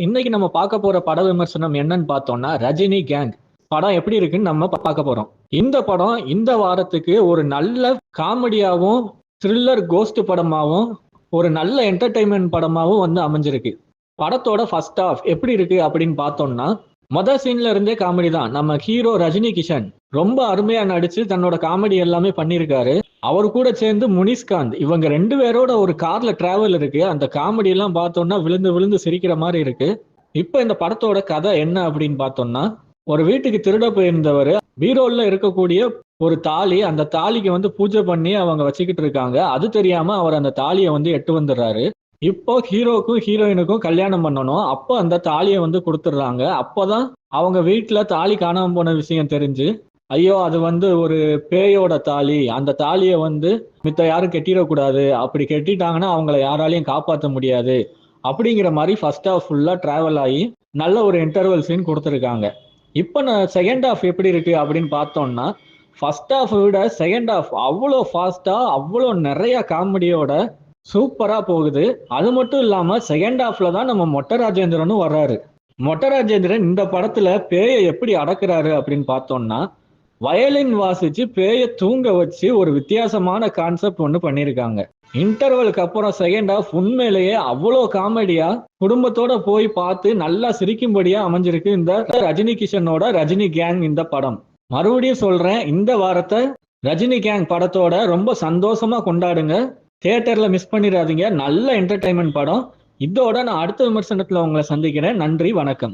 இன்னைக்கு நம்ம பார்க்க போற பட விமர்சனம் என்னன்னு பார்த்தோம்னா ரஜினி கேங் படம் எப்படி இருக்குன்னு நம்ம பார்க்க போறோம். இந்த படம் இந்த வாரத்துக்கு ஒரு நல்ல காமெடியாவும் த்ரில்லர் கோஸ்ட் படமாவும் ஒரு நல்ல என்டர்டைன்மெண்ட் படமாவும் வந்து அமைஞ்சிருக்கு. படத்தோட ஃபர்ஸ்ட் ஹாஃப் எப்படி இருக்கு அப்படின்னு பார்த்தோம்னா சீன்ல இருந்தே காமெடி தான். நம்ம ஹீரோ ரஜினி கிஷன் ரொம்ப அருமையா நடிச்சு தன்னோட காமெடி எல்லாமே பண்ணியிருக்காரு. அவர் கூட சேர்ந்து முனிஷ்காந்த் இவங்க 2 பேரோட ஒரு கார்ல டிராவல் இருக்கு. அந்த காமெடி எல்லாம் பார்த்தோம்னா விழுந்து விழுந்து சிரிக்கிற மாதிரி இருக்கு. இப்ப இந்த படத்தோட கதை என்ன அப்படின்னு பார்த்தோம்னா, ஒரு வீட்டுக்கு திருட போயிருந்தவர் பீரோல்ல இருக்கக்கூடிய ஒரு தாலி, அந்த தாலிக்கு வந்து பூஜை பண்ணி அவங்க வச்சுக்கிட்டு இருக்காங்க. அது தெரியாம அவர் அந்த தாலியை வந்து எட்டு வந்துடுறாரு. இப்போ ஹீரோக்கும் ஹீரோயினுக்கும் கல்யாணம் பண்ணணும். அப்போ அந்த தாலியை வந்து கொடுத்துடுறாங்க. அப்போதான் அவங்க வீட்டுல தாலி காணாம போன விஷயம் தெரிஞ்சு, ஐயோ அது வந்து ஒரு பேயோட தாலி, அந்த தாலியை வந்து மித்த யாரும் கெட்டிடக்கூடாது, அப்படி கெட்டிட்டாங்கன்னா அவங்கள யாராலையும் காப்பாற்ற முடியாது அப்படிங்கிற மாதிரி ஃபர்ஸ்ட் ஹாஃப் ஃபுல்லா டிராவல் ஆகி நல்ல ஒரு இன்டர்வல் சீன் கொடுத்துருக்காங்க. இப்போ நான் செகண்ட் ஹாஃப் எப்படி இருக்கு அப்படின்னு பார்த்தோம்னா, ஃபர்ஸ்ட் ஹாஃப் விட செகண்ட் ஹாஃப் அவ்வளோ ஃபாஸ்டா அவ்வளோ நிறைய காமெடியோட சூப்பரா போகுது. அது மட்டும் இல்லாம செகண்ட் ஹாஃப்ல தான் நம்ம மொட்ட ராஜேந்திரனும் வர்றாரு. மொட்ட ராஜேந்திரன் இந்த படத்துல பேயை எப்படி அடக்குறாரு அப்படின்னு பார்த்தோம்னா, வயலின் வாசிச்சு பேயை தூங்க வச்சு ஒரு வித்தியாசமான கான்செப்ட் ஒன்று பண்ணியிருக்காங்க. இன்டர்வலுக்கு அப்புறம் செகண்ட் ஹாஃப் உண்மையிலேயே அவ்வளோ காமெடியா குடும்பத்தோட போய் பார்த்து நல்லா சிரிக்கும்படியா அமைஞ்சிருக்கு இந்த ரஜினி கிஷனோட ரஜினி கேங் இந்த படம். மறுபடியும் சொல்றேன், இந்த வாரத்தை ரஜினி கேங் படத்தோட ரொம்ப சந்தோஷமா கொண்டாடுங்க. தியேட்டர்ல மிஸ் பண்ணிடாதீங்க. நல்ல என்டர்டைன்மெண்ட் படம். இதோட நான் அடுத்த விமர்சனத்துல உங்களை சந்திக்கிறேன். நன்றி, வணக்கம்.